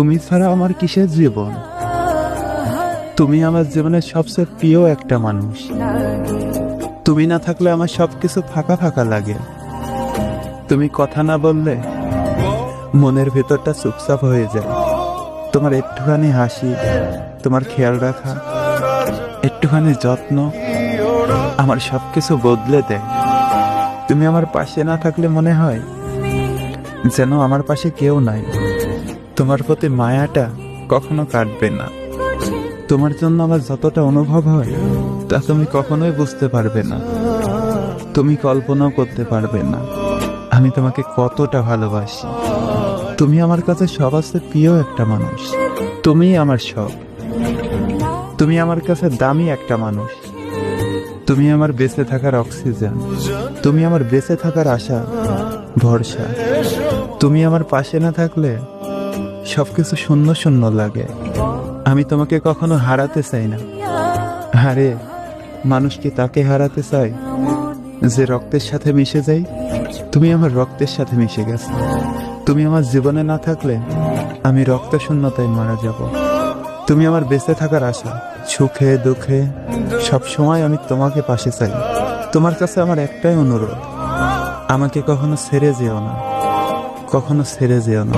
তুমি ছাড়া আমার কিসের জীবন? তুমি আমার জীবনের সবচেয়ে প্রিয় একটা মানুষ। তুমি না থাকলে আমার সবকিছু ফাঁকা ফাঁকা লাগে। তুমি কথা না বললে মনের ভেতরটা চুপচাপ হয়ে যায়। তোমার একটুখানি হাসি, তোমার খেয়াল রাখা, একটুখানি যত্ন আমার সবকিছু বদলে দেয়। তুমি আমার পাশে না থাকলে মনে হয় যেন আমার পাশে কেউ নাই। তোমার প্রতি মায়াটা কখনো কাটবে না। তোমার জন্য আমার যতটা অনুভব হয় তা তুমি কখনোই বুঝতে পারবে না। তুমি কল্পনাও করতে পারবে না আমি তোমাকে কতটা ভালোবাসি। তুমি আমার কাছে সবচেয়ে প্রিয় একটা মানুষ। তুমি আমার সব। তুমি আমার কাছে দামি একটা মানুষ। তুমি আমার বেঁচে থাকার অক্সিজেন। তুমি আমার বেঁচে থাকার আশা, ভরসা। তুমি আমার পাশে না থাকলে সবকিছু শূন্য শূন্য লাগে। আমি তোমাকে কখনো হারাতে চাই না। আরে মানুষ কি তাকে হারাতে চায় যে রক্তের সাথে মিশে যায়? তুমি আমার রক্তের সাথে মিশে গেছো। তুমি আমার জীবনে না থাকলে আমি রক্ত শূন্যতায় মারা যাব। তুমি আমার বেঁচে থাকার আশা, সুখে দুঃখে সব সময় আমি তোমাকে পাশে চাই। তোমার কাছে আমার একটাই অনুরোধ, আমাকে কখনো ছেড়ে যেও না, কখনো ছেড়ে যেও না।